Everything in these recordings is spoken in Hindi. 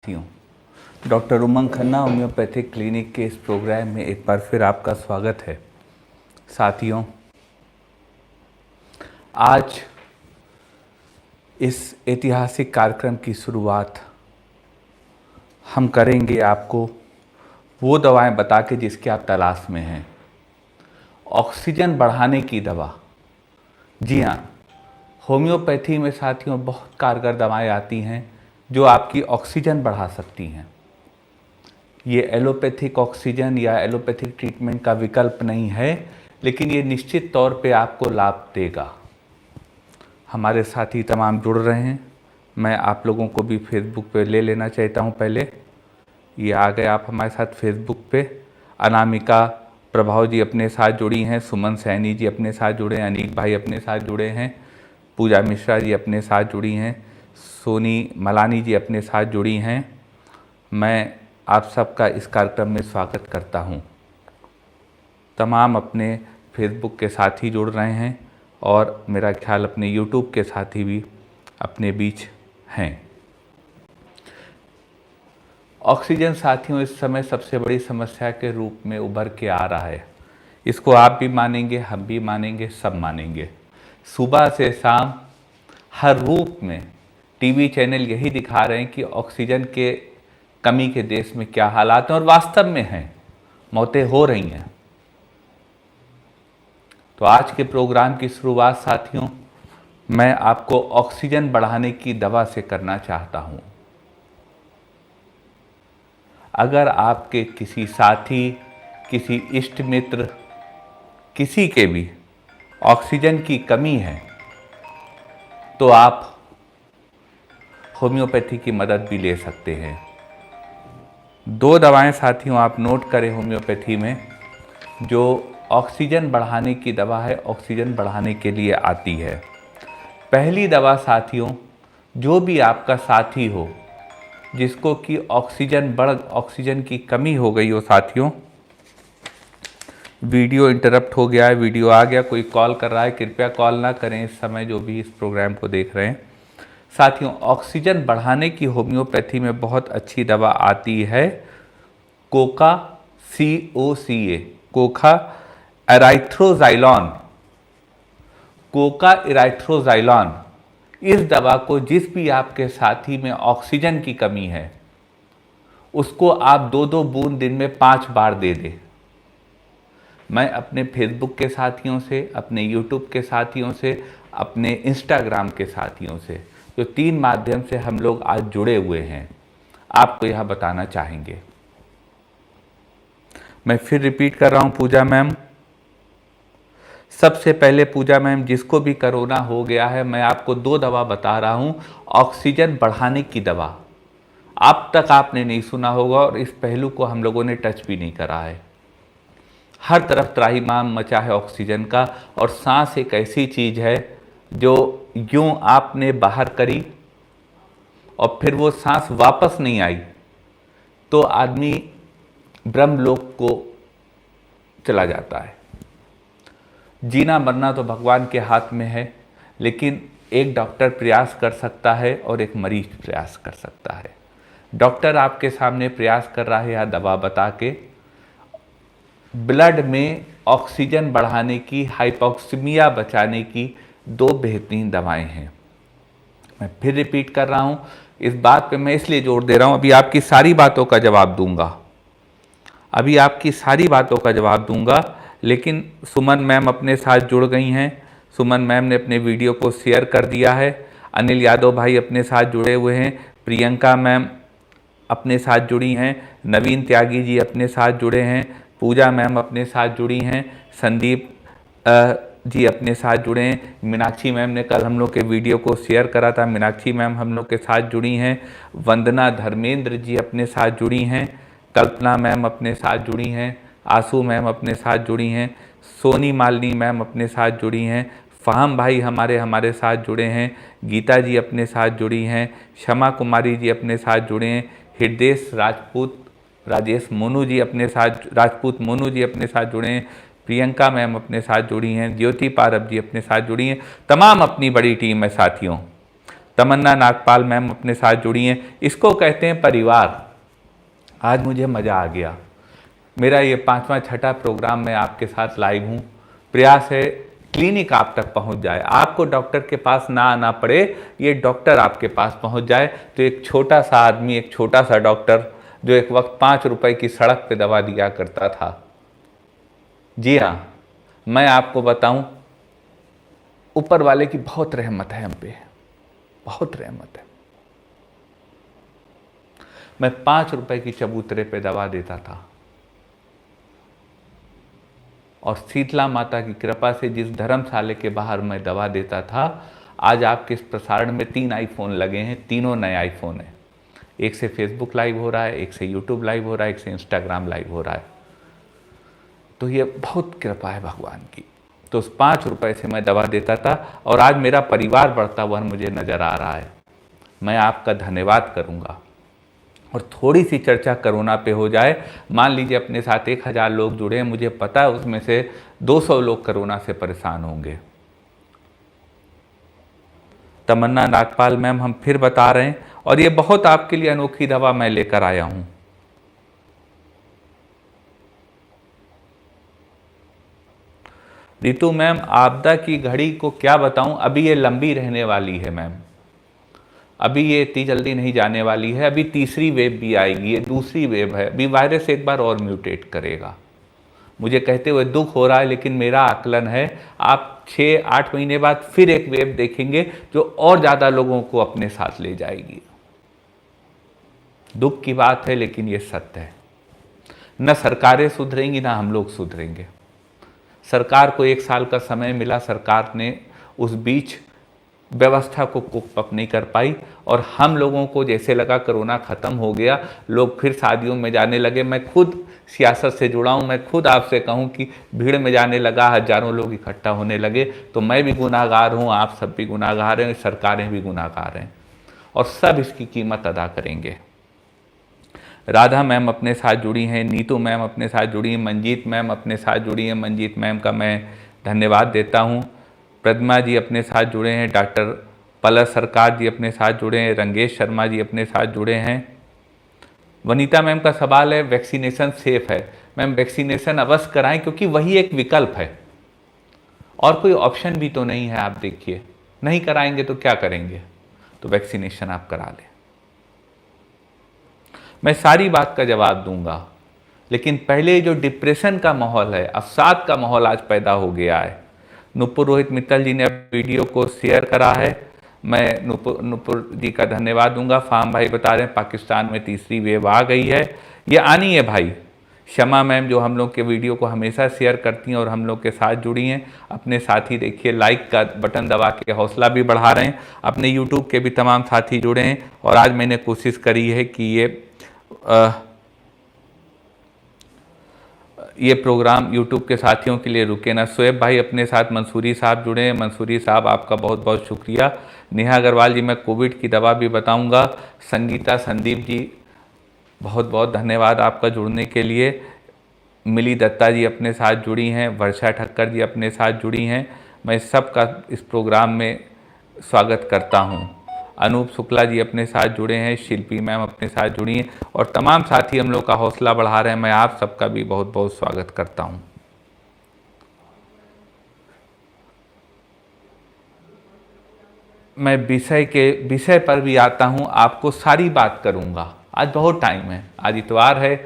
साथियों, डॉक्टर उमंग खन्ना होम्योपैथिक क्लिनिक के इस प्रोग्राम में एक बार फिर आपका स्वागत है। साथियों, आज इस ऐतिहासिक कार्यक्रम की शुरुआत हम करेंगे आपको वो दवाएं बता के जिसकी आप तलाश में हैं। ऑक्सीजन बढ़ाने की दवा। जी हाँ, होम्योपैथी में साथियों बहुत कारगर दवाएं आती हैं जो आपकी ऑक्सीजन बढ़ा सकती हैं। ये एलोपैथिक ऑक्सीजन या एलोपैथिक ट्रीटमेंट का विकल्प नहीं है, लेकिन ये निश्चित तौर पे आपको लाभ देगा। हमारे साथी तमाम जुड़ रहे हैं। मैं आप लोगों को भी फेसबुक पे ले लेना चाहता हूँ। पहले ये आ गए आप हमारे साथ फेसबुक पे। अनामिका प्रभाव जी अपने साथ जुड़ी हैं, सुमन सैनी जी अपने साथ जुड़े हैं, अनीक भाई अपने साथ जुड़े हैं, पूजा मिश्रा जी अपने साथ जुड़ी हैं, सोनी मलानी जी अपने साथ जुड़ी हैं। मैं आप सबका इस कार्यक्रम में स्वागत करता हूं। तमाम अपने फेसबुक के साथी जुड़ रहे हैं और मेरा ख्याल अपने यूट्यूब के साथी भी अपने बीच हैं। ऑक्सीजन साथियों इस समय सबसे बड़ी समस्या के रूप में उभर के आ रहा है। इसको आप भी मानेंगे, हम भी मानेंगे, सब मानेंगे। सुबह से शाम हर रूप में टीवी चैनल यही दिखा रहे हैं कि ऑक्सीजन के कमी के देश में क्या हालात हैं, और वास्तव में हैं, मौतें हो रही हैं। तो आज के प्रोग्राम की शुरुआत साथियों मैं आपको ऑक्सीजन बढ़ाने की दवा से करना चाहता हूं। अगर आपके किसी साथी, किसी इष्ट मित्र, किसी के भी ऑक्सीजन की कमी है तो आप होम्योपैथी की मदद भी ले सकते हैं। दो दवाएं साथियों आप नोट करें होम्योपैथी में जो ऑक्सीजन बढ़ाने की दवा है, ऑक्सीजन बढ़ाने के लिए आती है। पहली दवा साथियों, जो भी आपका साथी हो जिसको कि ऑक्सीजन की कमी हो गई हो साथियों, वीडियो इंटरप्ट हो गया है, वीडियो आ गया, कोई कॉल कर रहा है, कृपया कॉल ना करें इस समय जो भी इस प्रोग्राम को देख रहे हैं। साथियों, ऑक्सीजन बढ़ाने की होम्योपैथी में बहुत अच्छी दवा आती है कोका COCA, कोका एराइथ्रोजाइलॉन। कोका एराइथ्रोजाइलॉन, इस दवा को जिस भी आपके साथी में ऑक्सीजन की कमी है उसको आप 2-2 बूंद दिन में 5 बार दे दें। मैं अपने फेसबुक के साथियों से, अपने यूट्यूब के साथियों से, अपने इंस्टाग्राम के साथियों से, जो 3 माध्यम से हम लोग आज जुड़े हुए हैं, आपको यह बताना चाहेंगे। मैं फिर रिपीट कर रहा हूं पूजा मैम। सबसे पहले पूजा मैम, जिसको भी कोरोना हो गया है, मैं आपको 2 दवा बता रहा हूं ऑक्सीजन बढ़ाने की दवा। अब तक आपने नहीं सुना होगा और इस पहलू को हम लोगों ने टच भी नहीं करा है। हर तरफ त्राहिमाम मचा है ऑक्सीजन का, और सांस एक ऐसी चीज है जो यूं आपने बाहर करी और फिर वो सांस वापस नहीं आई तो आदमी ब्रह्मलोक को चला जाता है। जीना मरना तो भगवान के हाथ में है, लेकिन एक डॉक्टर प्रयास कर सकता है और एक मरीज प्रयास कर सकता है। डॉक्टर आपके सामने प्रयास कर रहा है या दवा बता के ब्लड में ऑक्सीजन बढ़ाने की, हाइपोक्सीमिया बचाने की 2 बेहतरीन दवाएं हैं। मैं फिर रिपीट कर रहा हूं, इस बात पे मैं इसलिए जोर दे रहा हूं, अभी आपकी सारी बातों का जवाब दूंगा, अभी आपकी सारी बातों का जवाब दूंगा, लेकिन सुमन मैम अपने साथ जुड़ गई हैं। सुमन मैम ने अपने वीडियो को शेयर कर दिया है। अनिल यादव भाई अपने साथ जुड़े हुए हैं। प्रियंका मैम अपने साथ जुड़ी हैं। नवीन त्यागी जी अपने साथ जुड़े हैं। पूजा मैम अपने साथ जुड़ी हैं। संदीप जी अपने साथ जुड़े हैं। मीनाक्षी मैम ने कल हम लोग के वीडियो को शेयर करा था, मीनाक्षी मैम हम लोग के साथ जुड़ी हैं। वंदना धर्मेंद्र जी अपने साथ जुड़ी हैं। कल्पना मैम अपने साथ जुड़ी हैं। आंसू मैम अपने साथ जुड़ी हैं। सोनी मालिनी मैम अपने साथ जुड़ी हैं। फ़ाहम भाई हमारे साथ जुड़े हैं। गीता जी अपने साथ जुड़ी हैं। क्षमा कुमारी जी अपने साथ जुड़े हैं। हृदय राजेश मोनू जी अपने साथ, राजपूत मोनू जी अपने साथ जुड़े हैं। प्रियंका मैम अपने साथ जुड़ी हैं। ज्योति पारब जी अपने साथ जुड़ी हैं। तमाम अपनी बड़ी टीम है साथियों। तमन्ना नागपाल मैम अपने साथ जुड़ी हैं। इसको कहते हैं परिवार। आज मुझे मज़ा आ गया। मेरा ये 5वां 6ठा प्रोग्राम मैं आपके साथ लाइव हूँ। प्रयास है क्लिनिक आप तक पहुँच जाए, आपको डॉक्टर के पास ना आना पड़े, ये डॉक्टर आपके पास पहुँच जाए। तो एक छोटा सा आदमी, एक छोटा सा डॉक्टर जो एक वक्त 5 रुपए की सड़क पे दवा दिया करता था, जी हाँ, मैं आपको बताऊं, ऊपर वाले की बहुत रहमत है हम पे, बहुत रहमत है। मैं 5 रुपए की चबूतरे पे दवा देता था और शीतला माता की कृपा से जिस धर्मशाले के बाहर मैं दवा देता था, आज आपके इस प्रसारण में 3 आईफोन लगे हैं, तीनों नए आईफोन हैं। एक से फेसबुक लाइव हो रहा है, एक से यूट्यूब लाइव हो रहा है, एक से इंस्टाग्राम लाइव हो रहा है। तो ये बहुत कृपा है भगवान की। तो उस 5 रुपए से मैं दवा देता था और आज मेरा परिवार बढ़ता हुआ मुझे नज़र आ रहा है। मैं आपका धन्यवाद करूँगा। और थोड़ी सी चर्चा कोरोना पे हो जाए। मान लीजिए अपने साथ 1000 लोग जुड़े हैं, मुझे पता है उसमें से 200 लोग कोरोना से परेशान होंगे। तमन्ना नागपाल मैम हम फिर बता रहे हैं, और ये बहुत आपके लिए अनोखी दवा मैं लेकर आया हूँ। रितु मैम, आपदा की घड़ी को क्या बताऊं, अभी ये लंबी रहने वाली है मैम, अभी ये इतनी जल्दी नहीं जाने वाली है। अभी तीसरी वेव भी आएगी, ये दूसरी वेव है। अभी वायरस एक बार और म्यूटेट करेगा। मुझे कहते हुए दुख हो रहा है, लेकिन मेरा आकलन है आप 6-8 महीने बाद फिर एक वेव देखेंगे जो और ज़्यादा लोगों को अपने साथ ले जाएगी। दुख की बात है, लेकिन ये सत्य है। न सरकारें सुधरेंगी, ना हम लोग सुधरेंगे। सरकार को 1 साल का समय मिला, सरकार ने उस बीच व्यवस्था को कोप अप नहीं कर पाई, और हम लोगों को जैसे लगा कोरोना ख़त्म हो गया, लोग फिर शादियों में जाने लगे। मैं खुद सियासत से जुड़ा हूँ, मैं खुद आपसे कहूँ कि भीड़ में जाने लगा, हजारों लोग इकट्ठा होने लगे। तो मैं भी गुनाहगार हूँ, आप सब भी गुनाहगार हैं, सरकारें भी गुनाहगार हैं, और सब इसकी कीमत अदा करेंगे। राधा मैम अपने साथ जुड़ी हैं, नीतू मैम अपने साथ जुड़ी हैं, मंजीत मैम अपने साथ जुड़ी हैं। मंजीत मैम का मैं धन्यवाद देता हूँ। प्रतिमा जी अपने साथ जुड़े हैं, डॉक्टर पलक सरकार जी अपने साथ जुड़े हैं, रंगेश शर्मा जी अपने साथ जुड़े हैं। वनीता मैम का सवाल है वैक्सीनेशन सेफ है। मैम, वैक्सीनेशन अवश्य कराएं, क्योंकि वही एक विकल्प है, और कोई ऑप्शन भी तो नहीं है। आप देखिए, नहीं कराएंगे तो क्या करेंगे, तो वैक्सीनेशन आप करा लें। मैं सारी बात का जवाब दूंगा, लेकिन पहले जो डिप्रेशन का माहौल है, अवसाद का माहौल आज पैदा हो गया है। नुपुर रोहित मित्तल जी ने वीडियो को शेयर करा है, मैं नुपुर जी का धन्यवाद दूंगा। फार्म भाई बता रहे हैं पाकिस्तान में तीसरी वेव आ गई है, ये आनी है भाई। शमा मैम जो हम लोग के वीडियो को हमेशा शेयर करती हैं और हम लोग के साथ जुड़ी हैं, अपने साथी देखिए लाइक का बटन दबा के हौसला भी बढ़ा रहे हैं। अपने यूट्यूब के भी तमाम साथी जुड़े हैं, और आज मैंने कोशिश करी है कि ये प्रोग्राम यूट्यूब के साथियों के लिए रुके ना। शोएब भाई अपने साथ मंसूरी साहब जुड़े हैं, मंसूरी साहब आपका बहुत बहुत शुक्रिया। नेहा अग्रवाल जी, मैं कोविड की दवा भी बताऊंगा। संगीता संदीप जी, बहुत बहुत धन्यवाद आपका जुड़ने के लिए। मिली दत्ता जी अपने साथ जुड़ी हैं, वर्षा ठक्कर जी अपने साथ जुड़ी हैं। मैं सबका इस प्रोग्राम में स्वागत करता हूँ। अनूप शुक्ला जी अपने साथ जुड़े हैं, शिल्पी मैम अपने साथ जुड़ी हैं, और तमाम साथी हम लोग का हौसला बढ़ा रहे हैं। मैं आप सबका भी बहुत बहुत स्वागत करता हूं। मैं विषय पर भी आता हूं, आपको सारी बात करूंगा। आज बहुत टाइम है, आज इतवार है,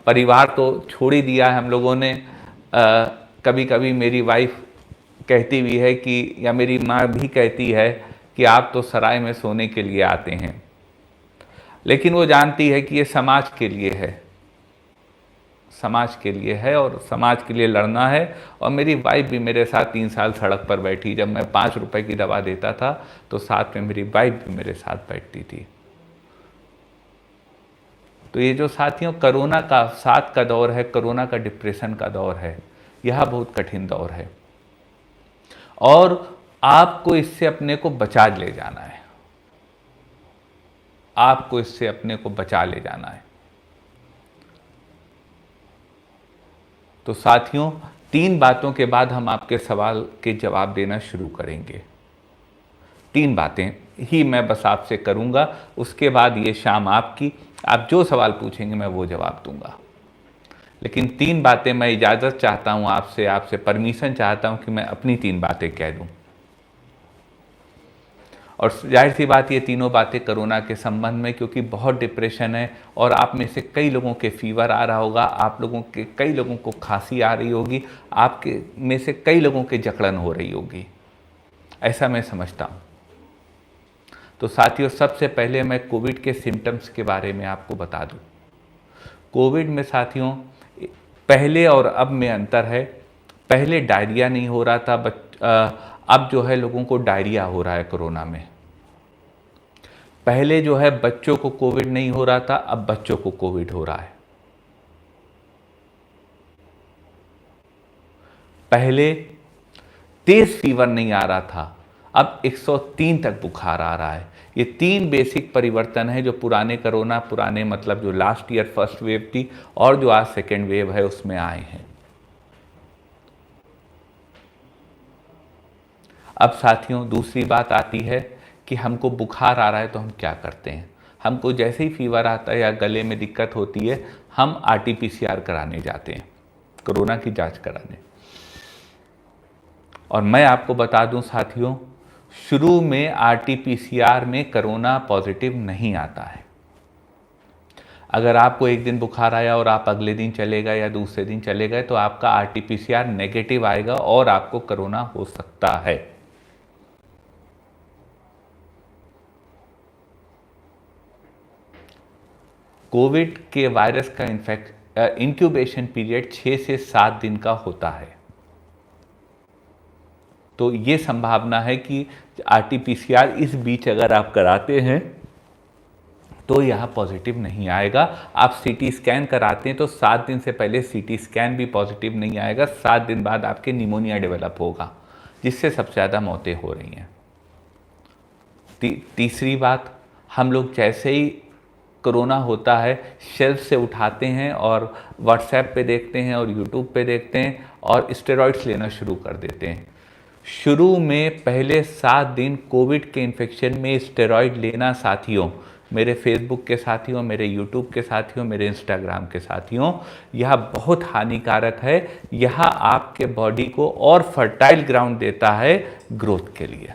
परिवार तो छोड़ ही दिया है हम लोगों ने। कभी कभी मेरी वाइफ कहती भी है कि, या मेरी माँ भी कहती है कि आप तो सराय में सोने के लिए आते हैं, लेकिन वो जानती है कि ये समाज के लिए है, समाज के लिए है, और समाज के लिए लड़ना है। और मेरी वाइफ भी मेरे साथ 3 साल सड़क पर बैठी। जब मैं 5 रुपए की दवा देता था, तो साथ में मेरी वाइफ भी मेरे साथ बैठती थी। तो ये जो साथियों कोरोना का अवसाद का दौर है, कोरोना का डिप्रेशन का दौर है, यह बहुत कठिन दौर है, और आपको इससे अपने को बचा ले जाना है। आपको इससे अपने को बचा ले जाना है। तो साथियों, 3 बातों के बाद हम आपके सवाल के जवाब देना शुरू करेंगे। 3 बातें ही मैं बस आपसे करूँगा, उसके बाद ये शाम आपकी, आप जो सवाल पूछेंगे मैं वो जवाब दूंगा। लेकिन 3 बातें मैं इजाज़त चाहता हूँ आपसे परमिशन चाहता हूँ कि मैं अपनी 3 बातें कह दूँ। और जाहिर सी बात ये तीनों बातें कोरोना के संबंध में, क्योंकि बहुत डिप्रेशन है और आप में से कई लोगों के फीवर आ रहा होगा, आप लोगों के कई लोगों को खांसी आ रही होगी, आपके में से कई लोगों के जकड़न हो रही होगी, ऐसा मैं समझता हूँ। तो साथियों, सबसे पहले मैं कोविड के सिम्टम्स के बारे में आपको बता दूँ। कोविड में साथियों पहले और अब में अंतर है। पहले डायरिया नहीं हो रहा था, अब जो है लोगों को डायरिया हो रहा है कोरोना में। पहले जो है बच्चों को कोविड नहीं हो रहा था, अब बच्चों को कोविड हो रहा है। पहले तेज फीवर नहीं आ रहा था, अब 103 तक बुखार आ रहा है। ये 3 बेसिक परिवर्तन है जो पुराने मतलब जो लास्ट ईयर फर्स्ट वेव थी और जो आज सेकेंड वेव है उसमें आए हैं। अब साथियों, दूसरी बात आती है कि हमको बुखार आ रहा है तो हम क्या करते हैं। हमको जैसे ही फीवर आता है या गले में दिक्कत होती है, हम RT-PCR कराने जाते हैं, कोरोना की जांच कराने। और मैं आपको बता दूं साथियों, शुरू में RT-PCR में कोरोना पॉजिटिव नहीं आता है। अगर आपको एक दिन बुखार आया और आप अगले दिन चले गए या दूसरे दिन चले गए तो आपका RT-PCR नेगेटिव आएगा और आपको कोरोना हो सकता है। कोविड के वायरस का इंक्यूबेशन पीरियड 6 से 7 दिन का होता है। तो ये संभावना है कि RT-PCR इस बीच अगर आप कराते हैं तो यह पॉजिटिव नहीं आएगा। आप CT स्कैन कराते हैं तो 7 दिन से पहले CT स्कैन भी पॉजिटिव नहीं आएगा। 7 दिन बाद आपके निमोनिया डेवलप होगा, जिससे सबसे ज़्यादा मौतें हो रही हैं। तीसरी बात, हम लोग जैसे ही कोरोना होता है शेल्फ से उठाते हैं और व्हाट्सएप पे देखते हैं और यूट्यूब पे देखते हैं और स्टेरॉइड्स लेना शुरू कर देते हैं। शुरू में पहले 7 दिन कोविड के इन्फेक्शन में स्टेरॉइड लेना साथियों, मेरे फेसबुक के साथियों, मेरे यूट्यूब के साथियों, मेरे इंस्टाग्राम के साथियों, यह बहुत हानिकारक है। यह आपके बॉडी को और फर्टाइल ग्राउंड देता है ग्रोथ के लिए।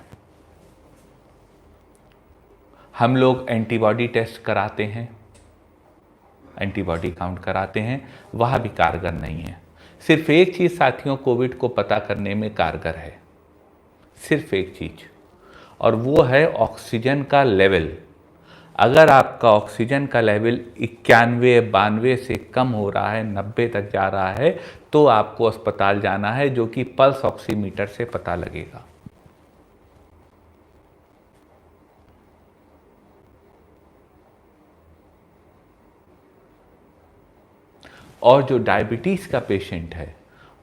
हम लोग एंटीबॉडी टेस्ट कराते हैं, एंटीबॉडी काउंट कराते हैं, वह भी कारगर नहीं है। सिर्फ एक चीज़ साथियों कोविड को पता करने में कारगर है, सिर्फ एक चीज़, और वो है ऑक्सीजन का लेवल। अगर आपका ऑक्सीजन का लेवल 91-92 से कम हो रहा है, 90 तक जा रहा है, तो आपको अस्पताल जाना है, जो कि पल्स ऑक्सीमीटर से पता लगेगा। और जो डायबिटीज़ का पेशेंट है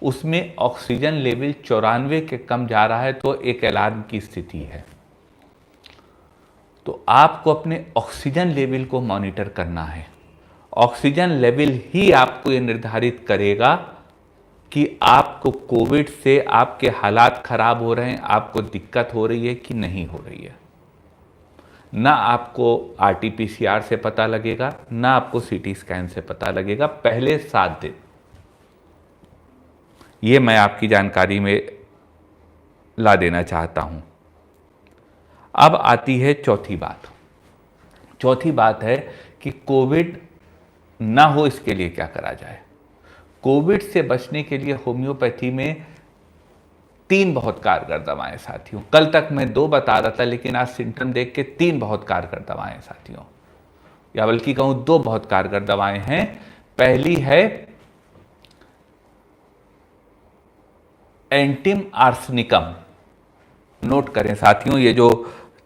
उसमें ऑक्सीजन लेवल 94 के कम जा रहा है तो एक अलार्म की स्थिति है। तो आपको अपने ऑक्सीजन लेवल को मॉनिटर करना है। ऑक्सीजन लेवल ही आपको ये निर्धारित करेगा कि आपको कोविड से आपके हालात खराब हो रहे हैं, आपको दिक्कत हो रही है कि नहीं हो रही है। ना आपको RT-PCR से पता लगेगा, ना आपको CT स्कैन से पता लगेगा पहले 7 दिन। ये मैं आपकी जानकारी में ला देना चाहता हूं। अब आती है चौथी बात। चौथी बात है कि कोविड ना हो इसके लिए क्या करा जाए। कोविड से बचने के लिए होम्योपैथी में 3 बहुत कारगर दवाएं साथियों। कल तक मैं 2 बता रहा था, लेकिन आज सिम्टम देख के 3 बहुत कारगर दवाएं साथियों, या बल्कि कहूं 2 बहुत कारगर दवाएं हैं। पहली है एंटिम आर्सेनिकम। नोट करें साथियों, ये जो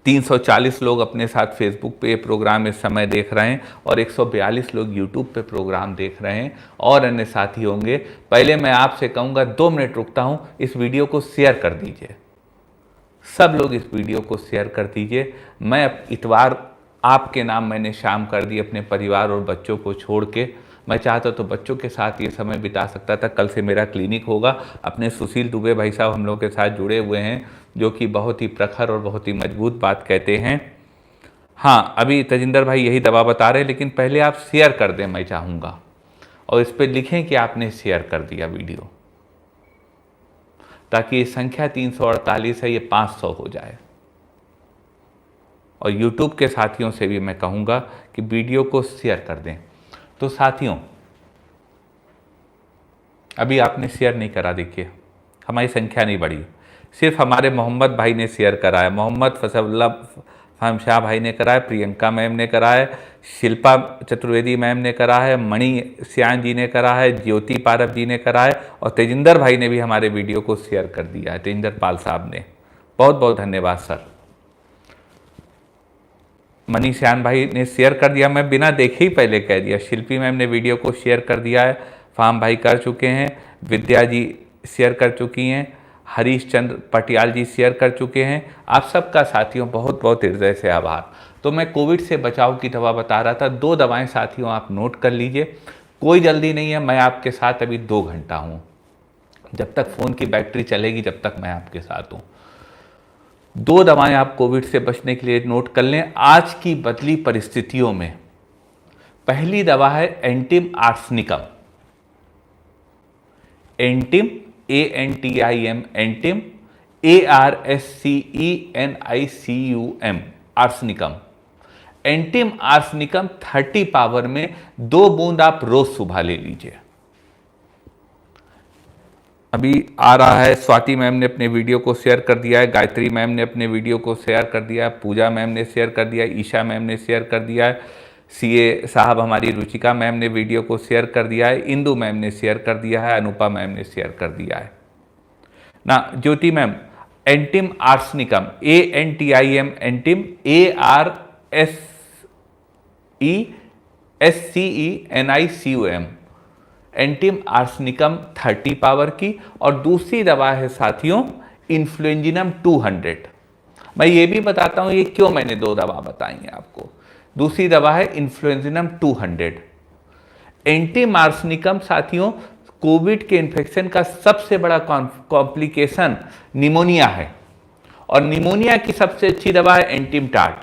340 लोग अपने साथ फेसबुक पे प्रोग्राम इस समय देख रहे हैं और 142 लोग यूट्यूब पे प्रोग्राम देख रहे हैं और अन्य साथी होंगे, पहले मैं आपसे कहूँगा 2 मिनट रुकता हूँ, इस वीडियो को शेयर कर दीजिए। सब लोग इस वीडियो को शेयर कर दीजिए। मैं इतवार आपके नाम मैंने शाम कर दी अपने परिवार और बच्चों को छोड़ के। मैं चाहता तो बच्चों के साथ ये समय बिता सकता था। कल से मेरा क्लिनिक होगा। अपने सुशील दुबे भाई साहब हम लोग के साथ जुड़े हुए हैं, जो कि बहुत ही प्रखर और बहुत ही मजबूत बात कहते हैं। हाँ, अभी तजिंदर भाई यही दवा बता रहे हैं, लेकिन पहले आप शेयर कर दें, मैं चाहूँगा, और इस पर लिखें कि आपने शेयर कर दिया वीडियो, ताकि ये संख्या 348 है, ये 500 हो जाए। और YouTube के साथियों से भी मैं कहूँगा कि वीडियो को शेयर कर दें। तो साथियों, अभी आपने शेयर नहीं करा, देखिए हमारी संख्या नहीं बढ़ी, सिर्फ हमारे मोहम्मद भाई ने शेयर कराया, मोहम्मद फसल्ला फाहम शाह भाई ने करा है, प्रियंका मैम ने करा है, शिल्पा चतुर्वेदी मैम ने करा है, मणि श्यान जी ने करा है, ज्योति पारब जी ने करा है, और तेजिंदर भाई ने भी हमारे वीडियो को शेयर कर दिया है, तेजिंदर पाल साहब ने। बहुत बहुत धन्यवाद सर। मनी श्यान भाई ने शेयर कर दिया, मैं बिना देखे ही पहले कह दिया। शिल्पी मैम ने वीडियो को शेयर कर दिया है, फार्म भाई कर चुके हैं, विद्या जी शेयर कर चुकी हैं, हरीश चंद्र पटियाल जी शेयर कर चुके हैं। आप सबका साथियों बहुत बहुत हृदय से आभार। तो मैं कोविड से बचाव की दवा बता रहा था, 2 दवाएं साथियों आप नोट कर लीजिए, कोई जल्दी नहीं है, मैं आपके साथ अभी 2 घंटा हूँ, जब तक फ़ोन की बैटरी चलेगी जब तक मैं आपके साथ हूँ। 2 दवाएं आप कोविड से बचने के लिए नोट कर लें आज की बदली परिस्थितियों में। पहली दवा है antim arsenicum, antim ANTIM, antim ARSCENICUM, arsenicum. Antim arsenicum 30 power में 2 बूंद आप रोज सुबह ले लीजिए। अभी आ रहा है, स्वाति मैम ने अपने वीडियो को शेयर कर दिया है, गायत्री मैम ने अपने वीडियो को शेयर कर दिया है, पूजा मैम ने शेयर कर दिया है, ईशा मैम ने शेयर कर दिया है, CA साहब हमारी रुचिका मैम ने वीडियो को शेयर कर दिया है, इंदु मैम ने शेयर कर दिया है, अनुपा मैम ने शेयर कर दिया है ना। Jyoti ma'am, antim arsenicum ANTIM, antim ARSENICUM, antim arsenicum 30 power की। और दूसरी दवा है साथियों इन्फ्लुएंजिनम 200। मैं ये भी बताता हूँ ये क्यों मैंने 2 दवा बताई हैं आपको। दूसरी दवा है इन्फ्लुएंजिनम 200। एंटिम आर्सेनिकम साथियों कोविड के इन्फेक्शन का सबसे बड़ा कॉम्प्लिकेशन निमोनिया है, और निमोनिया की सबसे अच्छी दवा है एंटिम टार्ट,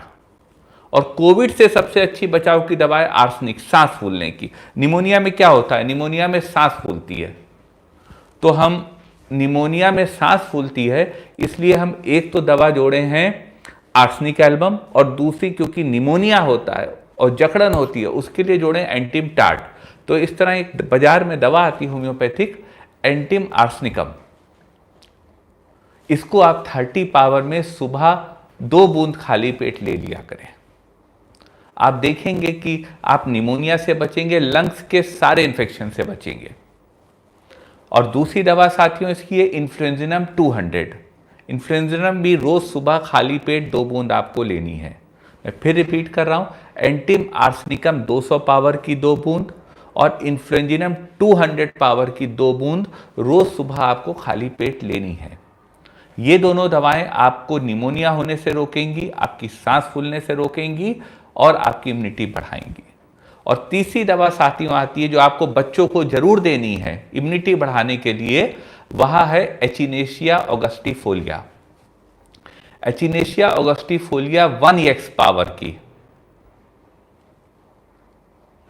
और कोविड से सबसे अच्छी बचाव की दवा है आर्सेनिक, सांस फूलने की। निमोनिया में क्या होता है, निमोनिया में सांस फूलती है, तो हम निमोनिया में सांस फूलती है इसलिए हम एक तो दवा जोड़े हैं आर्सेनिक एल्बम, और दूसरी क्योंकि निमोनिया होता है और जकड़न होती है उसके लिए जोड़े एंटिम टार्ट। तो इस तरह एक बाजार में दवा आती है होम्योपैथिक एंटिम आर्सेनिकम, इसको आप 30 पावर में सुबह 2 बूंद खाली पेट ले लिया करें। आप देखेंगे कि आप निमोनिया से बचेंगे, लंग्स के सारे इन्फेक्शन से बचेंगे। और दूसरी दवा साथियों इसकी है इन्फ्लुएंजिनम 200। इन्फ्लुएंजिनम भी रोज सुबह खाली पेट 2 बूंद आपको लेनी है। मैं फिर रिपीट कर रहा हूं, एंटिम आर्सेनिकम 200 पावर की 2 बूंद और इन्फ्लुएंजिनम 200 पावर की 2 बूंद रोज सुबह आपको खाली पेट लेनी है। ये दोनों दवाएं आपको निमोनिया होने से रोकेंगी, आपकी सांस फूलने से रोकेंगी और आपकी इम्यूनिटी बढ़ाएंगी। और तीसरी दवा साथियों आती है जो आपको बच्चों को जरूर देनी है इम्यूनिटी बढ़ाने के लिए, वह है एचिनेशिया ऑगस्टिफोलिया। एचिनेशिया ऑगस्टिफोलिया 1x पावर की,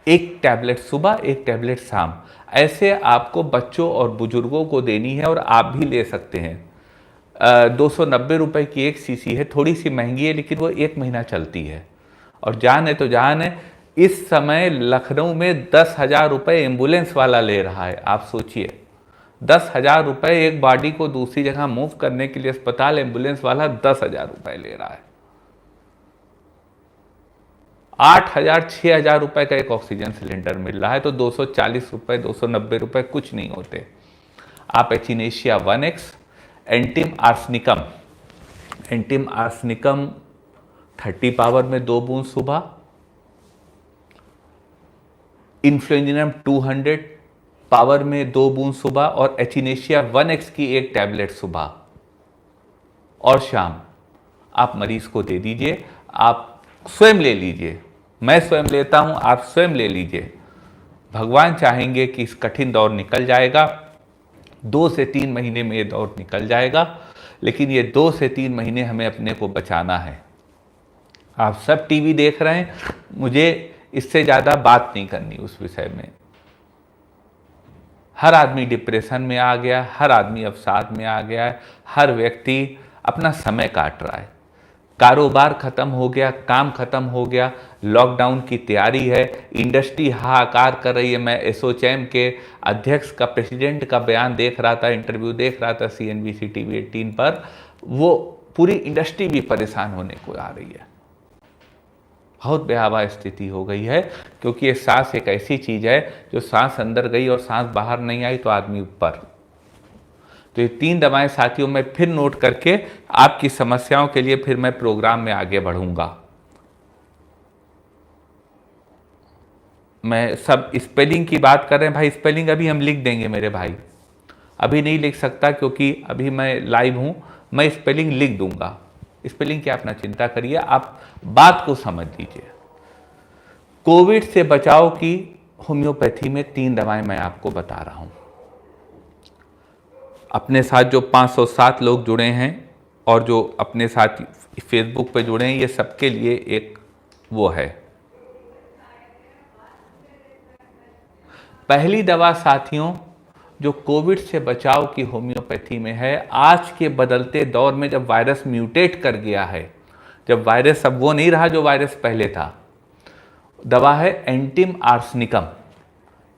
1 टैबलेट सुबह 1 टैबलेट शाम, ऐसे आपको बच्चों और बुजुर्गों को देनी है और आप भी ले सकते हैं। 290 रुपए की 1 सीसी है, थोड़ी सी महंगी है लेकिन वो 1 महीना चलती है। और जान है तो जान है, इस समय लखनऊ में 10,000 रुपये एम्बुलेंस वाला ले रहा है। आप सोचिए 10,000 रुपये एक बॉडी को दूसरी जगह मूव करने के लिए अस्पताल एम्बुलेंस वाला 10,000 रुपये ले रहा है। 8,000 6,000 रुपये का एक ऑक्सीजन सिलेंडर मिल रहा है, तो 240 रुपये 290 रुपये कुछ नहीं होते। आप एचिनेशिया 1x, एंटिम आर्सेनिकम 30 पावर में 2 बूंद सुबह, इन्फ्लुएंजिनम 200 पावर में 2 बूंद सुबह और एचिनेशिया 1x की 1 टैबलेट सुबह और शाम आप मरीज को दे दीजिए। आप स्वयं ले लीजिए, मैं स्वयं लेता हूं, आप स्वयं ले लीजिए। भगवान चाहेंगे कि इस कठिन दौर निकल जाएगा, 2 से 3 महीने में ये दौर निकल जाएगा, लेकिन ये 2 से 3 महीने हमें अपने को बचाना है। आप सब टीवी देख रहे हैं, मुझे इससे ज़्यादा बात नहीं करनी उस विषय में। हर आदमी डिप्रेशन में आ गया, हर आदमी अवसाद में आ गया है, हर व्यक्ति अपना समय काट रहा है। कारोबार खत्म हो गया, काम खत्म हो गया, लॉकडाउन की तैयारी है, इंडस्ट्री हाहाकार कर रही है। मैं एसोचैम के अध्यक्ष का, प्रेसिडेंट का बयान देख रहा था, इंटरव्यू देख रहा था CNBC TV 18 पर। वो पूरी इंडस्ट्री भी परेशान होने को आ रही है। बहुत भयावह स्थिति हो गई है, क्योंकि ये सांस एक ऐसी चीज है जो सांस अंदर गई और सांस बाहर नहीं आई तो आदमी ऊपर। तो ये 3 दवाएं साथियों मैं फिर नोट करके आपकी समस्याओं के लिए फिर मैं प्रोग्राम में आगे बढ़ूंगा। मैं सब स्पेलिंग की बात कर रहे हैं भाई, स्पेलिंग अभी हम लिख देंगे मेरे भाई, अभी नहीं लिख सकता क्योंकि अभी मैं लाइव हूं। मैं स्पेलिंग लिख दूंगा, स्पेलिंग की आप ना चिंता करिए, आप बात को समझ लीजिए। कोविड से बचाव की होम्योपैथी में 3 दवाएं मैं आपको बता रहा हूं। अपने साथ जो 507 लोग जुड़े हैं और जो अपने साथ फेसबुक पे जुड़े हैं, ये सबके लिए एक वो है। पहली दवा साथियों जो कोविड से बचाव की होम्योपैथी में है, आज के बदलते दौर में जब वायरस म्यूटेट कर गया है, जब वायरस अब वो नहीं रहा जो वायरस पहले था, दवा है antim arsenicum.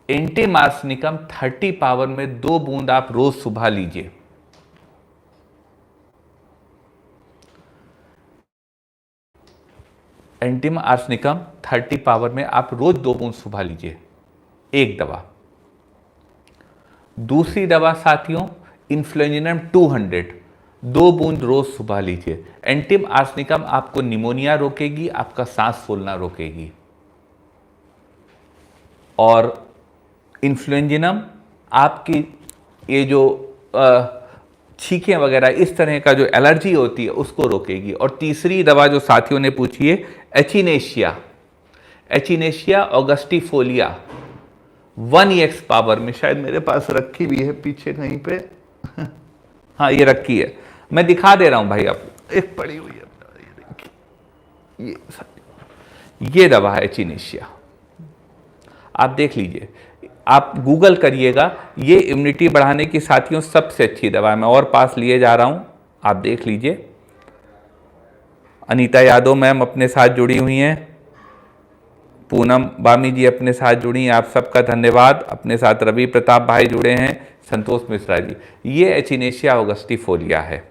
Antim arsenicum 30 power में 2 बूंद आप रोज सुबह लीजिए। एंटिम आर्सेनिकम 30 पावर में आप रोज 2 बूंद सुबह लीजिए, एक दवा। दूसरी दवा साथियों इन्फ्लुएंजाम 200, 2 बूंद रोज सुबह लीजिए। एंटिम आर्सेनिकम आपको निमोनिया रोकेगी, आपका सांस फूलना रोकेगी। और इन्फ्लुएंजाम आपकी ये जो छींकें वगैरह इस तरह का जो एलर्जी होती है उसको रोकेगी। और तीसरी दवा जो साथियों ने पूछी है एचिनेशिया, एचिनेशिया ऑगस्टिफोलिया 1x पावर में, शायद मेरे पास रखी भी है पीछे कहीं पे हाँ ये रखी है, मैं दिखा दे रहा हूं भाई आपको, एक पड़ी हुई है, ये दवा है एचिनेशिया, आप देख लीजिए, आप गूगल करिएगा, ये इम्यूनिटी बढ़ाने की साथियों सबसे अच्छी दवा है। मैं और पास लिए जा रहा हूं, आप देख लीजिए। अनीता यादव मैम अपने साथ जुड़ी हुई हैं, पूनम बामी जी अपने साथ जुड़ी हैं, आप सबका धन्यवाद। अपने साथ रवि प्रताप भाई जुड़े हैं, संतोष मिश्रा जी। ये एचिनेशिया ऑगस्टिफोलिया है।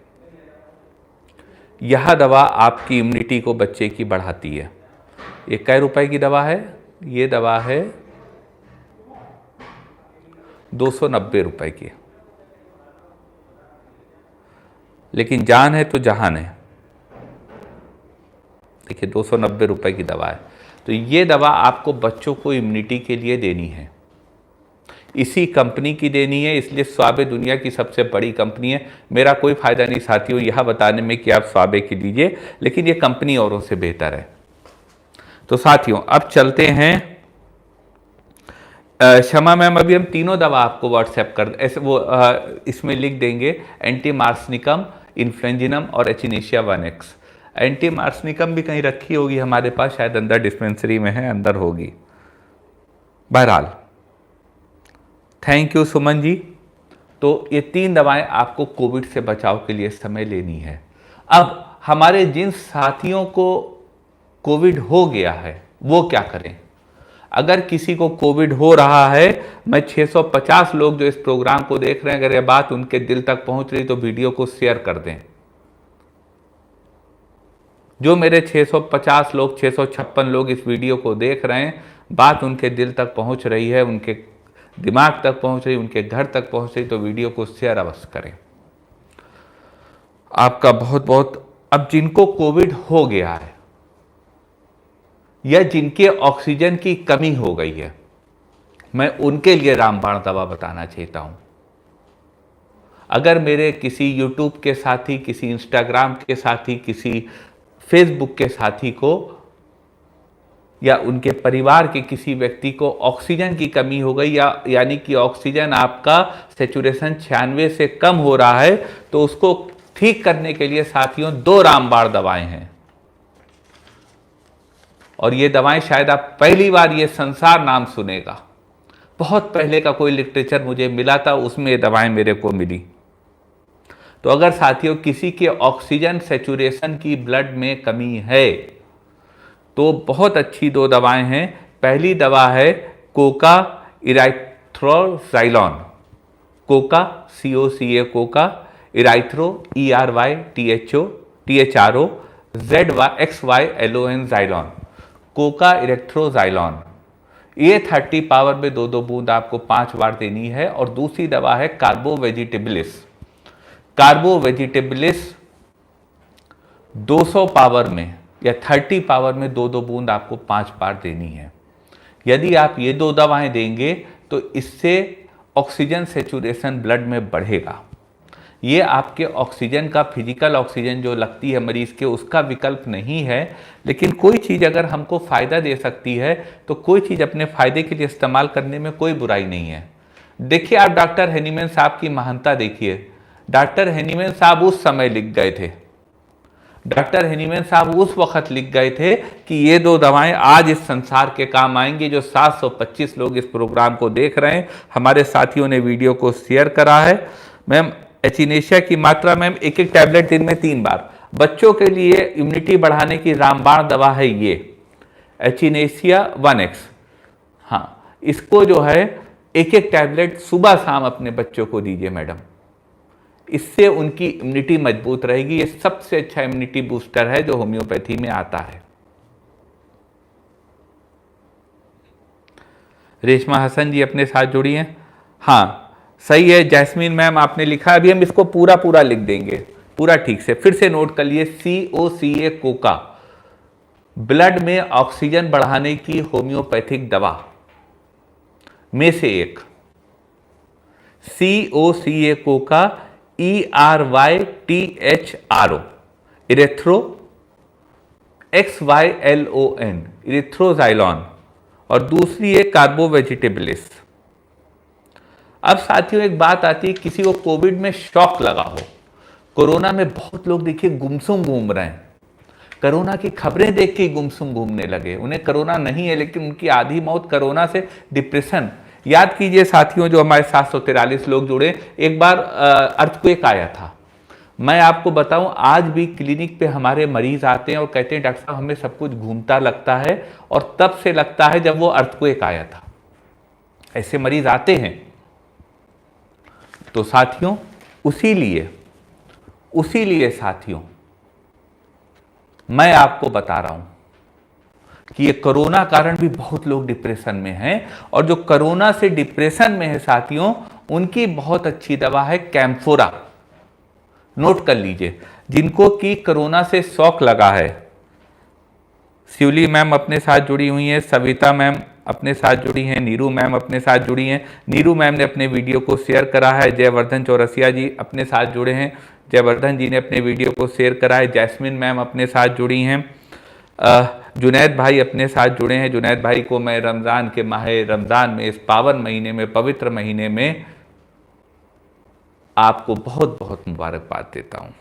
यह दवा आपकी इम्यूनिटी को बच्चे की बढ़ाती है। ये कै रुपए की दवा है? ये दवा है 290 रुपए की, लेकिन जान है तो जहान है। देखिए 290 रुपए की दवा है। तो ये दवा आपको बच्चों को इम्यूनिटी के लिए देनी है, इसी कंपनी की देनी है, इसलिए स्वाबे दुनिया की सबसे बड़ी कंपनी है। मेरा कोई फायदा नहीं साथियों यह बताने में कि आप स्वाबे की लीजिए, लेकिन ये कंपनी औरों से बेहतर है। तो साथियों अब चलते हैं, क्षमा मैम अभी हम तीनों दवा आपको व्हाट्सएप कर ऐसे वो इसमें लिख देंगे, एंटिम आर्सेनिकम, इन्फ्लुएंजाम और एचिनेशिया 1x। एंटिम आर्सेनिकम भी कहीं रखी होगी हमारे पास, शायद अंदर डिस्पेंसरी में है, अंदर होगी। बहरहाल थैंक यू सुमन जी। तो ये 3 दवाएं आपको कोविड से बचाव के लिए समय लेनी है। अब हमारे जिन साथियों को कोविड हो गया है वो क्या करें? अगर किसी को कोविड हो रहा है, मैं 650 लोग जो इस प्रोग्राम को देख रहे हैं, अगर यह बात उनके दिल तक पहुंच रही तो वीडियो को शेयर कर दें। जो मेरे 650 लोग, 656 लोग इस वीडियो को देख रहे हैं, बात उनके दिल तक पहुंच रही है, उनके दिमाग तक पहुंच रही, उनके घर तक पहुंच रही, तो वीडियो को शेयर अवश्य करें। आपका बहुत बहुत। अब जिनको कोविड हो गया है या जिनके ऑक्सीजन की कमी हो गई है, मैं उनके लिए रामबाण दवा बताना चाहता हूं। अगर मेरे किसी यूट्यूब के साथी, किसी इंस्टाग्राम के साथी, किसी फेसबुक के साथी को या उनके परिवार के किसी व्यक्ति को ऑक्सीजन की कमी हो गई या यानी कि ऑक्सीजन आपका सेचुरेशन 96 से कम हो रहा है, तो उसको ठीक करने के लिए साथियों 2 रामबाण दवाएं हैं। और ये दवाएं शायद आप पहली बार ये संसार नाम सुनेगा। बहुत पहले का कोई लिटरेचर मुझे मिला था, उसमें ये दवाएं मेरे को मिली। तो अगर साथियों किसी के ऑक्सीजन सेचुरेशन की ब्लड में कमी है तो बहुत अच्छी 2 दवाएं हैं। पहली दवा है coca erythroxylon, coca COCA coca, erythro ERYTHRO XYLON xylon, coca erythroxylon. ये 30 पावर में 2-2 बूंद आपको 5 बार देनी है। और दूसरी दवा है कार्बो वेजिटेबलिस, कार्बो वेजिटेबलिस 200 पावर में या 30 पावर में 2-2 बूंद आपको 5 बार देनी है। यदि आप ये 2 दवाएं देंगे तो इससे ऑक्सीजन सेचुरेशन ब्लड में बढ़ेगा। ये आपके ऑक्सीजन का फिजिकल ऑक्सीजन जो लगती है मरीज के, उसका विकल्प नहीं है, लेकिन कोई चीज़ अगर हमको फ़ायदा दे सकती है तो कोई चीज़ अपने फ़ायदे के लिए इस्तेमाल करने में कोई बुराई नहीं है। देखिए आप डॉक्टर हेनीमैन साहब की महानता देखिए। डॉक्टर हेनीमैन साहब उस समय लिख गए थे, डॉक्टर हेनीमैन साहब उस वक्त लिख गए थे कि ये 2 दवाएं आज इस संसार के काम आएंगी। जो 725 लोग इस प्रोग्राम को देख रहे हैं, हमारे साथियों ने वीडियो को शेयर करा है। मैम एचिनेशिया की मात्रा मैम 1-1 टैबलेट दिन में 3 बार। बच्चों के लिए इम्यूनिटी बढ़ाने की रामबाण दवा है ये एचिनेशिया 1X। हाँ, इसको जो है 1-1 टैबलेट सुबह शाम अपने बच्चों को दीजिए मैडम, इससे उनकी इम्यूनिटी मजबूत रहेगी। ये सबसे अच्छा इम्यूनिटी बूस्टर है जो होम्योपैथी में आता है। रेशमा हसन जी अपने साथ जुड़ी हैं। हाँ सही है जैस्मीन मैम, आपने लिखा। अभी हम इसको पूरा लिख देंगे, पूरा ठीक से। फिर से नोट कर लिए, COCA कोका ब्लड में ऑक्सीजन बढ़ाने की होम्योपैथिक दवा में से एक। COCA कोका ERYTHRO इरेथ्रो XYLON इरेथ्रोजाइलॉन, और दूसरी है कार्बो वेजिटेबलिस। अब साथियों एक बात आती है, किसी को कोविड में शॉक लगा हो, कोरोना में बहुत लोग देखिए गुमसुम घूम रहे हैं, कोरोना की खबरें देख के गुमसुम घूमने लगे। उन्हें कोरोना नहीं है लेकिन उनकी आधी मौत कोरोना से, डिप्रेशन। याद कीजिए साथियों, जो हमारे 743 लोग जुड़े, एक बार अर्थक्वेक आया था। मैं आपको बताऊं, आज भी क्लिनिक पे हमारे मरीज आते हैं और कहते हैं डॉक्टर साहब हमें सब कुछ घूमता लगता है, और तब से लगता है जब वो अर्थक्वेक आया था। ऐसे मरीज आते हैं। तो साथियों उसी लिए साथियों मैं आपको बता रहा हूं कि ये कोरोना कारण भी बहुत लोग डिप्रेशन में हैं, और जो कोरोना से डिप्रेशन में है साथियों, उनकी बहुत अच्छी दवा है कैम्फोरा। नोट कर लीजिए, जिनको कि कोरोना से शॉक लगा है। शिवली मैम अपने साथ जुड़ी हुई हैं, सविता मैम अपने साथ जुड़ी हैं, नीरू मैम अपने साथ जुड़ी हैं। नीरू मैम ने अपने वीडियो को शेयर करा है। जयवर्धन चौरसिया जी अपने साथ जुड़े हैं, जयवर्धन जी ने अपने वीडियो को शेयर करा है। जैस्मिन मैम अपने साथ जुड़ी हैं। जुनैद भाई अपने साथ जुड़े हैं। जुनैद भाई को मैं रमज़ान के माह रमज़ान में, इस पावन महीने में, पवित्र महीने में आपको बहुत बहुत मुबारकबाद देता हूँ।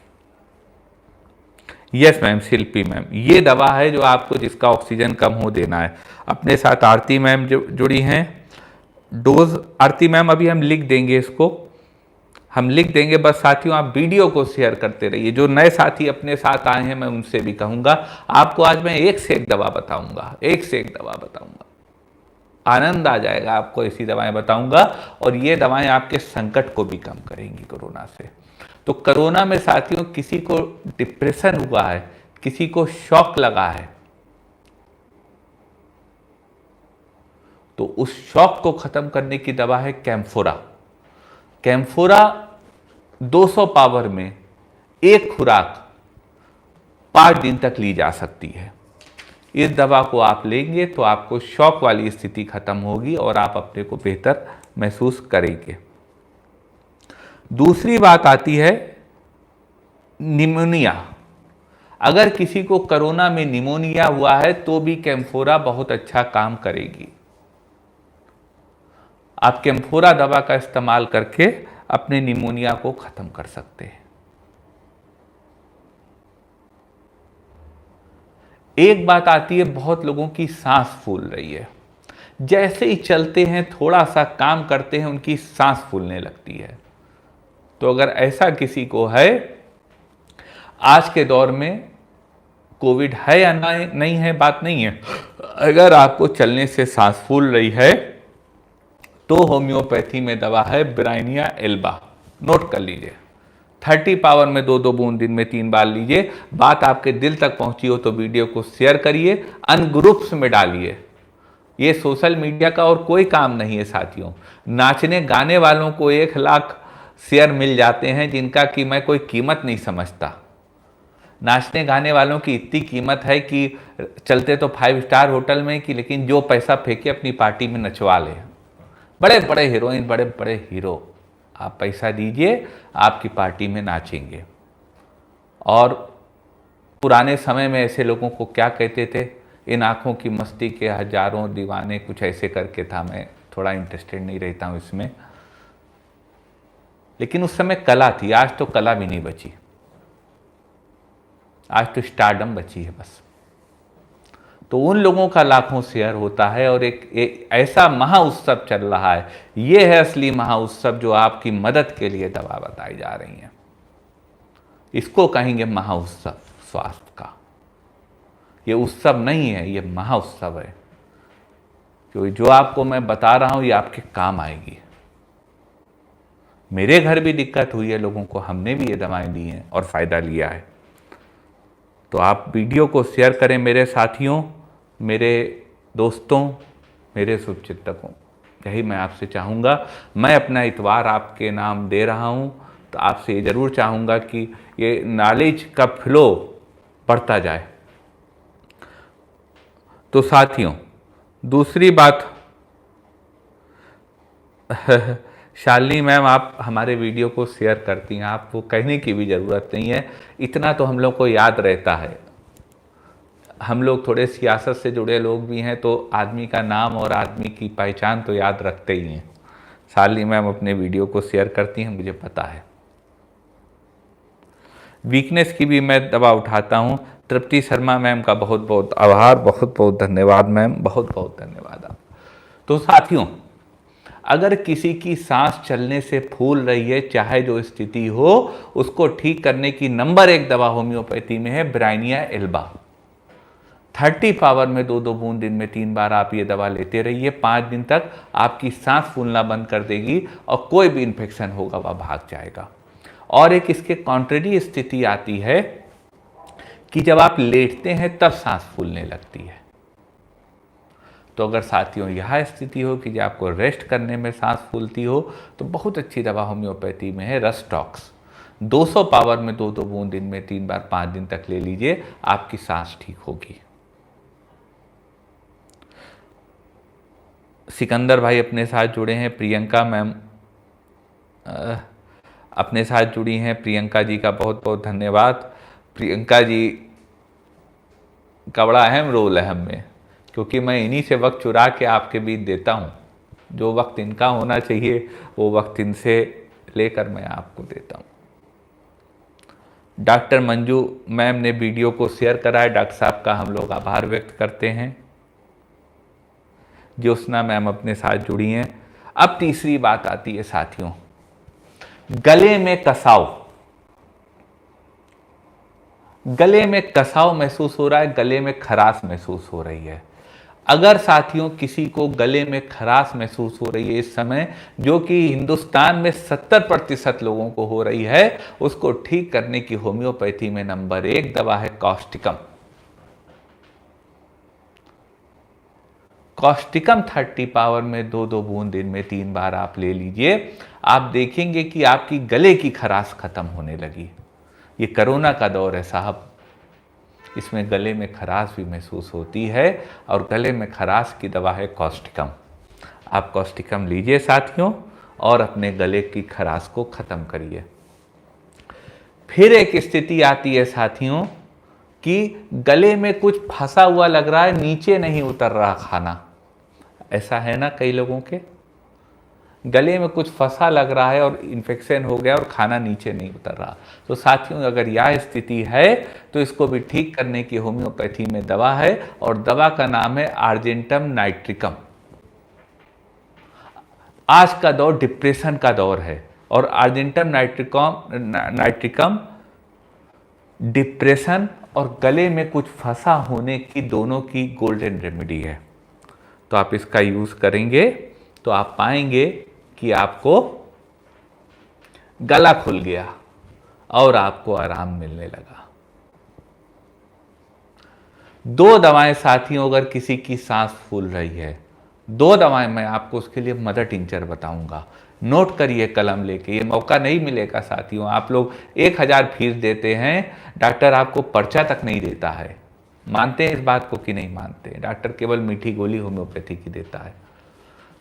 यस मैम, शिल्पी मैम, ये दवा है जो आपको, जिसका ऑक्सीजन कम हो देना है। अपने साथ आरती मैम जो जुड़ी हैं। डोज आरती मैम अभी हम लिख देंगे, इसको हम लिख देंगे। बस साथियों आप वीडियो को शेयर करते रहिए। जो नए साथी अपने साथ आए हैं मैं उनसे भी कहूँगा, आपको आज मैं एक से एक दवा बताऊँगा, एक से एक दवा बताऊँगा। आनंद आ जाएगा आपको, ऐसी दवाएं बताऊँगा, और ये दवाएं आपके संकट को भी कम करेंगी कोरोना से। तो कोरोना में साथियों किसी को डिप्रेशन हुआ है, किसी को शॉक लगा है, तो उस शॉक को खत्म करने की दवा है कैम्फोरा। कैम्फोरा 200 पावर में एक खुराक 5 दिन तक ली जा सकती है। इस दवा को आप लेंगे तो आपको शॉक वाली स्थिति खत्म होगी और आप अपने को बेहतर महसूस करेंगे। दूसरी बात आती है निमोनिया। अगर किसी को कोरोना में निमोनिया हुआ है तो भी कैम्फोरा बहुत अच्छा काम करेगी। आप कैम्फोरा दवा का इस्तेमाल करके अपने निमोनिया को खत्म कर सकते हैं। एक बात आती है, बहुत लोगों की सांस फूल रही है, जैसे ही चलते हैं, थोड़ा सा काम करते हैं, उनकी सांस फूलने लगती है। तो अगर ऐसा किसी को है, आज के दौर में कोविड है या नहीं है बात नहीं है, अगर आपको चलने से सांस फूल रही है तो होम्योपैथी में दवा है ब्राइनिया एल्बा, नोट कर लीजिए। 30 पावर में 2-2 बूंद दिन में 3 बार लीजिए। बात आपके दिल तक पहुंची हो तो वीडियो को शेयर करिए, अनग्रुप्स में डालिए। ये सोशल मीडिया का और कोई काम नहीं है साथियों। नाचने गाने वालों को 1 लाख शेयर मिल जाते हैं, जिनका कि मैं कोई कीमत नहीं समझता। नाचने गाने वालों की इतनी कीमत है कि चलते तो 5 स्टार होटल में कि, लेकिन जो पैसा फेंके अपनी पार्टी में नचवा ले। बड़े बड़े हीरोइन, बड़े बड़े हीरो, आप पैसा दीजिए, आपकी पार्टी में नाचेंगे। और पुराने समय में ऐसे लोगों को क्या कहते थे, इन आँखों की मस्ती के हजारों दीवाने, कुछ ऐसे करके था। मैं थोड़ा इंटरेस्टेड नहीं रहता हूँ इसमें, लेकिन उस समय कला थी। आज तो कला भी नहीं बची, आज तो स्टारडम बची है बस। तो उन लोगों का लाखों शेयर होता है और एक ऐसा महा उत्सव चल रहा है। ये है असली महा उत्सव जो आपकी मदद के लिए दवा बताई जा रही है। इसको कहेंगे महा उत्सव स्वास्थ्य का। ये उत्सव नहीं है, ये महा उत्सव है, क्योंकि जो आपको मैं बता रहा हूं ये आपके काम आएगी। मेरे घर भी दिक्कत हुई है लोगों को, हमने भी ये दवाएं दी हैं और फायदा लिया है। तो आप वीडियो को शेयर करें मेरे साथियों, मेरे दोस्तों, मेरे शुभचिंतकों। यही मैं आपसे चाहूँगा। मैं अपना इतवार आपके नाम दे रहा हूँ, तो आपसे ये ज़रूर चाहूँगा कि ये नॉलेज का फ्लो बढ़ता जाए। तो साथियों, दूसरी बात, शालिनी मैम आप हमारे वीडियो को शेयर करती हैं, आपको कहने की भी ज़रूरत नहीं है, इतना तो हम लोग को याद रहता है। हम लोग थोड़े सियासत से जुड़े लोग भी हैं, तो आदमी का नाम और आदमी की पहचान तो याद रखते ही हैं। शालिनी मैम अपने वीडियो को शेयर करती हैं, मुझे पता है। वीकनेस की भी मैं दवा उठाता हूँ। तृप्ति शर्मा मैम का बहुत बहुत आभार, बहुत बहुत धन्यवाद मैम, बहुत बहुत धन्यवाद आप। तो साथियों, अगर किसी की सांस चलने से फूल रही है, चाहे जो स्थिति हो, उसको ठीक करने की नंबर 1 दवा होम्योपैथी में है ब्राइनिया एल्बा। 30 पावर में 2-2 बूंद दिन में 3 बार आप ये दवा लेते रहिए। 5 दिन तक आपकी सांस फूलना बंद कर देगी और कोई भी इन्फेक्शन होगा वह भाग जाएगा। और एक इसके कॉन्ट्रेरी स्थिति आती है कि जब आप लेटते हैं तब सांस फूलने लगती है। तो अगर साथियों यह स्थिति हो कि जब आपको रेस्ट करने में सांस फूलती हो, तो बहुत अच्छी दवा होम्योपैथी में है रस्टॉक्स। 200 पावर में 2-2 बूंद दिन में 3 बार 5 दिन तक ले लीजिए, आपकी सांस ठीक होगी। सिकंदर भाई अपने साथ जुड़े हैं, प्रियंका मैम अपने साथ जुड़ी हैं, प्रियंका जी का बहुत बहुत धन्यवाद। प्रियंका जी का बड़ा अहम रोल है हम में, क्योंकि मैं इन्हीं से वक्त चुरा के आपके बीच देता हूँ। जो वक्त इनका होना चाहिए वो वक्त इनसे लेकर मैं आपको देता हूँ। डॉक्टर मंजू मैम ने वीडियो को शेयर करा है, डॉक्टर साहब का हम लोग आभार व्यक्त करते हैं। ज्योत्सना मैम अपने साथ जुड़ी हैं। अब तीसरी बात आती है साथियों, गले में कसाव। गले में कसाव महसूस हो रहा है, गले में खराश महसूस हो रही है। अगर साथियों किसी को गले में खराश महसूस हो रही है इस समय, जो कि हिंदुस्तान में 70% लोगों को हो रही है, उसको ठीक करने की होम्योपैथी में नंबर 1 दवा है कॉस्टिकम। कॉस्टिकम 30 पावर में 2-2 बूंद दिन में 3 बार आप ले लीजिए। आप देखेंगे कि आपकी गले की खराश खत्म होने लगी। ये कोरोना का दौर है साहब, इसमें गले में खराश भी महसूस होती है, और गले में खराश की दवा है कॉस्टिकम। आप कॉस्टिकम लीजिए साथियों, और अपने गले की खराश को खत्म करिए। फिर एक स्थिति आती है साथियों कि गले में कुछ फंसा हुआ लग रहा है, नीचे नहीं उतर रहा खाना। ऐसा है ना, कई लोगों के गले में कुछ फंसा लग रहा है और इन्फेक्शन हो गया और खाना नीचे नहीं उतर रहा। तो साथियों, अगर यह स्थिति है तो इसको भी ठीक करने की होम्योपैथी में दवा है, और दवा का नाम है आर्जेंटम नाइट्रिकम। आज का दौर डिप्रेशन का दौर है, और आर्जेंटम नाइट्रिकम डिप्रेशन और गले में कुछ फंसा होने की दोनों की गोल्डन रेमेडी है। तो आप इसका यूज करेंगे तो आप पाएंगे कि आपको गला खुल गया और आपको आराम मिलने लगा। 2 दवाएं साथियों, अगर किसी की सांस फूल रही है, 2 दवाएं मैं आपको उसके लिए मदर टिंचर बताऊंगा। नोट करिए कलम लेके, ये मौका नहीं मिलेगा साथियों। आप लोग 1000 फीस देते हैं, डॉक्टर आपको पर्चा तक नहीं देता है। मानते हैं इस बात को कि नहीं मानते? डॉक्टर केवल मीठी गोली होम्योपैथी की देता है।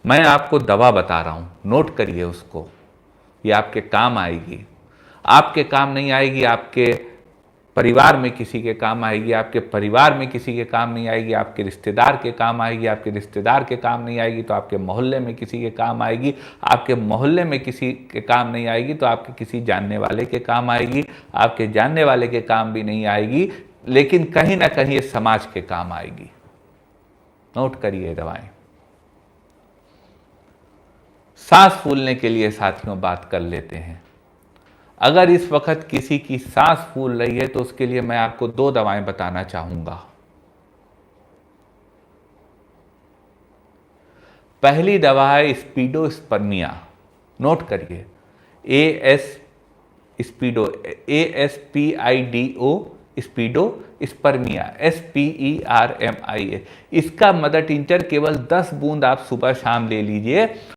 मैं आपको दवा बता रहा हूं, नोट करिए उसको, ये आपके काम आएगी। आपके काम नहीं आएगी, आपके परिवार में किसी के काम आएगी, आपके परिवार में किसी के काम नहीं आएगी, आपके रिश्तेदार के काम आएगी, आपके रिश्तेदार के काम नहीं आएगी तो आपके मोहल्ले में किसी के काम आएगी, आपके मोहल्ले में किसी के काम नहीं आएगी तो आपके किसी जानने वाले के काम आएगी, आपके जानने वाले के काम भी नहीं आएगी, लेकिन कहीं ना कहीं ये समाज के काम आएगी। नोट करिए दवाएं। सांस फूलने के लिए साथियों बात कर लेते हैं। अगर इस वक्त किसी की सांस फूल रही है तो उसके लिए मैं आपको 2 दवाएं बताना चाहूंगा। पहली दवा है स्पीडोस्पर्मिया। नोट करिए, ASPIDO स्पीडोस्पर्मिया, SPERMIA। इसका मदर टिंचर केवल 10 बूंद आप सुबह शाम ले लीजिए,